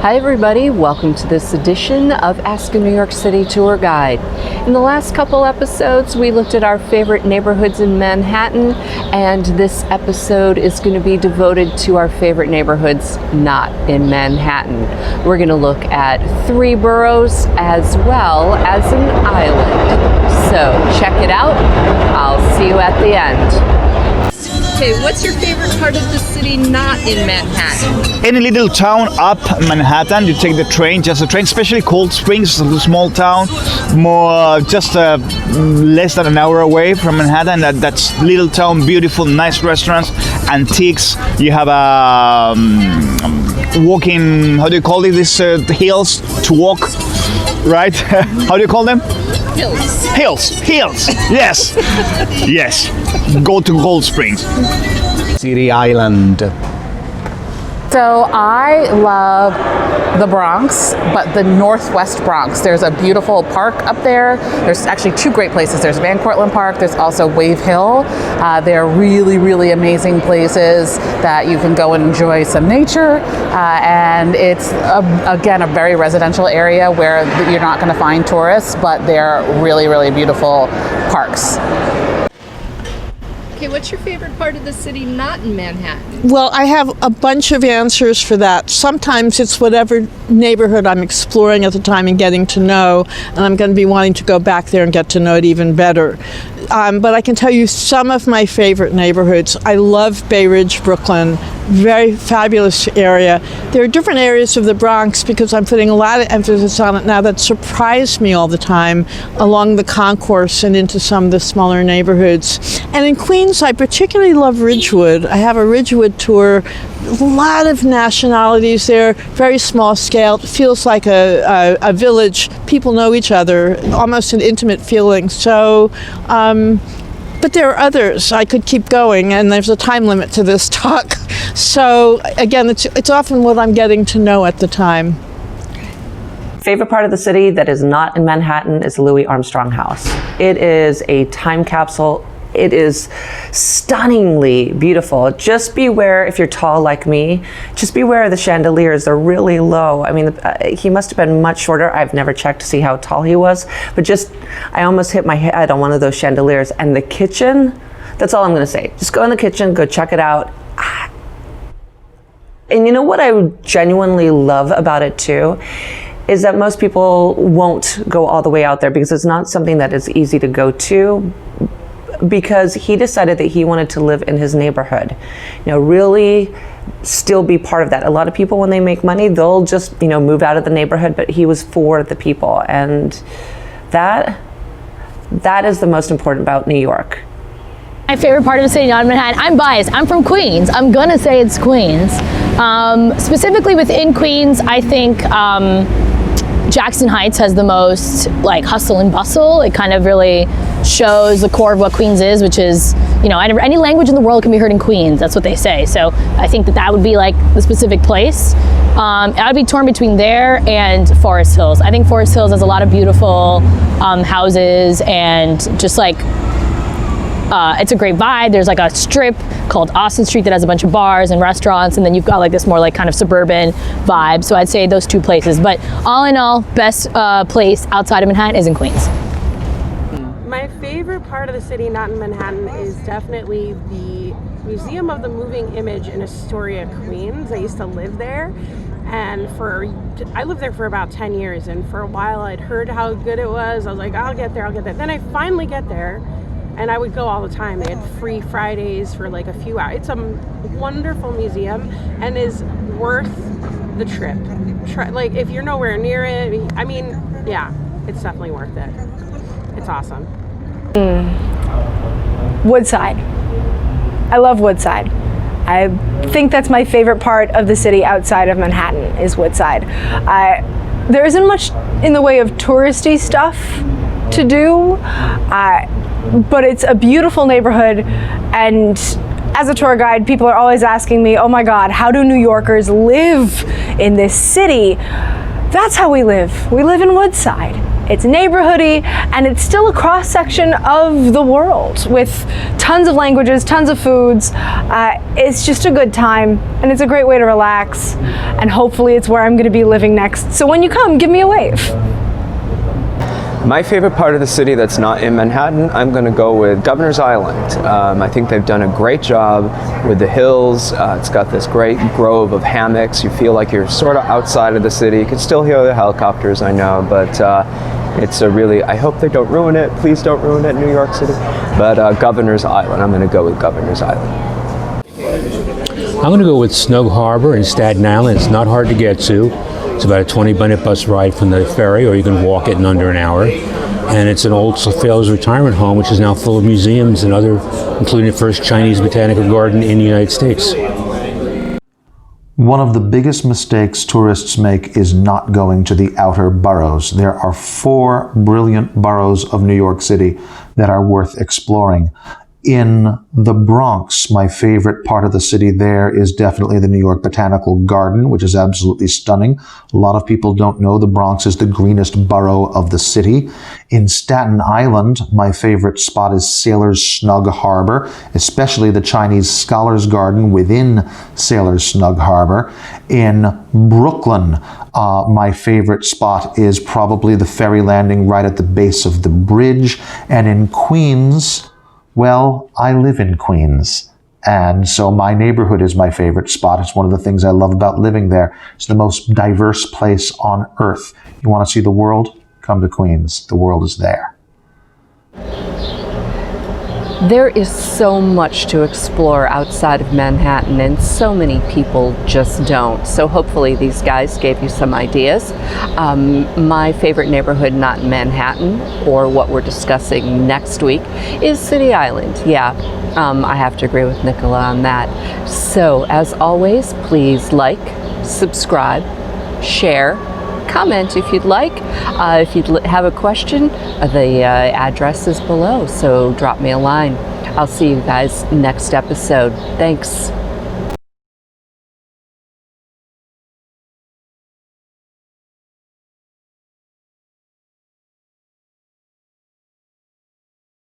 Hi everybody, welcome to this edition of Ask a New York City Tour Guide. In the last couple episodes, we looked at our favorite neighborhoods in Manhattan, and this episode is going to be devoted to our favorite neighborhoods not in Manhattan. We're going to look at 3 boroughs as well as an island. So check it out. I'll see you at the end. Okay, what's your favorite part of the city not in Manhattan? Any little town up Manhattan, you take the train, just a train, especially Cold Springs, a small town, more just less than an hour away from Manhattan. That's little town, beautiful, nice restaurants, antiques. You have walking, how do you call it, these hills to walk, right? How do you call them? Hills, yes, yes. Go to Cold Springs. City Island. So I love the Bronx, but the Northwest Bronx. There's a beautiful park up there. There's actually 2 great places. There's Van Cortlandt Park. There's also Wave Hill. They're really, really amazing places that you can go and enjoy some nature. And it's, again, a very residential area where you're not going to find tourists, but they're really, really beautiful parks. Okay, what's your favorite part of the city not in Manhattan? Well, I have a bunch of answers for that. Sometimes it's whatever neighborhood I'm exploring at the time and getting to know, and I'm going to be wanting to go back there and get to know it even better. But I can tell you some of my favorite neighborhoods. I love Bay Ridge, Brooklyn. Very fabulous area. There are different areas of the Bronx because I'm putting a lot of emphasis on it now that surprise me all the time along the concourse and into some of the smaller neighborhoods. And in Queens, I particularly love Ridgewood. I have a Ridgewood tour. A lot of nationalities there, very small scale. It feels like a village. People know each other, almost an intimate feeling. So, but there are others. I could keep going, and there's a time limit to this talk. So again, it's often what I'm getting to know at the time. Favorite part of the city that is not in Manhattan is Louis Armstrong House. It is a time capsule. It is stunningly beautiful. Just beware, if you're tall like me, just beware of the chandeliers. They're really low. I mean, he must have been much shorter. I've never checked to see how tall he was, but I almost hit my head on one of those chandeliers. And the kitchen, that's all I'm gonna say. Just go in the kitchen, go check it out. And you know what I genuinely love about it too? Is that most people won't go all the way out there because it's not something that is easy to go to, because he decided that he wanted to live in his neighborhood, really still be part of that. A lot of people, when they make money, they'll just, move out of the neighborhood, but he was for the people. And that is the most important about New York. My favorite part of the city, not in Manhattan, I'm biased. I'm from Queens. I'm gonna say it's Queens. Specifically within Queens, I think Jackson Heights has the most hustle and bustle. It kind of really shows the core of what Queens is, which is, any language in the world can be heard in Queens. That's what they say. So I think that would be the specific place. I would be torn between there and Forest Hills. I think Forest Hills has a lot of beautiful houses and just it's a great vibe. There's a strip called Austin Street that has a bunch of bars and restaurants, and then you've got this more kind of suburban vibe. So I'd say those 2 places. But all in all, best place outside of Manhattan is in Queens. My favorite part of the city not in Manhattan is definitely the Museum of the Moving Image in Astoria, Queens. I used to live there, and I lived there for about 10 years, and for a while I'd heard how good it was. I was like, I'll get there. Then I finally get there, and I would go all the time. They had free Fridays for a few hours. It's a wonderful museum and is worth the trip. If you're nowhere near it, yeah, it's definitely worth it. It's awesome. Woodside. I love Woodside. I think that's my favorite part of the city outside of Manhattan is Woodside. There isn't much in the way of touristy stuff to do, but it's a beautiful neighborhood, and as a tour guide, people are always asking me, oh my God, how do New Yorkers live in this city? That's how we live. We live in Woodside. it's neighborhoody, and it's still a cross-section of the world with tons of languages, tons of foods. It's just a good time, and it's a great way to relax, and hopefully it's where I'm going to be living next. So when you come, give me a wave. My favorite part of the city that's not in Manhattan, I'm going to go with Governor's Island. I think they've done a great job with the hills. It's got this great grove of hammocks. You feel like you're sort of outside of the city. You can still hear the helicopters, I know, but it's a really, I hope they don't ruin it. Please don't ruin it, New York City. But Governor's Island, I'm going to go with Governor's Island. I'm going to go with Snug Harbor in Staten Island. It's not hard to get to. It's about a 20-minute bus ride from the ferry, or you can walk it in under an hour. And it's an old Fails retirement home, which is now full of museums and other, including the first Chinese botanical garden in the United States. One of the biggest mistakes tourists make is not going to the outer boroughs. There are 4 brilliant boroughs of New York City that are worth exploring. In the Bronx, my favorite part of the city there is definitely the New York Botanical Garden, which is absolutely stunning. A lot of people don't know the Bronx is the greenest borough of the city. In Staten Island, my favorite spot is Sailor's Snug Harbor, especially the Chinese Scholars Garden within Sailor's Snug Harbor. In Brooklyn, my favorite spot is probably the ferry landing right at the base of the bridge. And in Queens, well, I live in Queens, and so my neighborhood is my favorite spot. It's one of the things I love about living there. It's the most diverse place on earth. You want to see the world? Come to Queens. The world is there. There is so much to explore outside of Manhattan, and so many people just don't. So hopefully these guys gave you some ideas. My favorite neighborhood not in Manhattan, or what we're discussing next week, is City Island. Yeah, I have to agree with Nicola on that. So as always, please like, subscribe, share, comment if you'd like. If you have a question, the address is below, so drop me a line. I'll see you guys next episode. Thanks.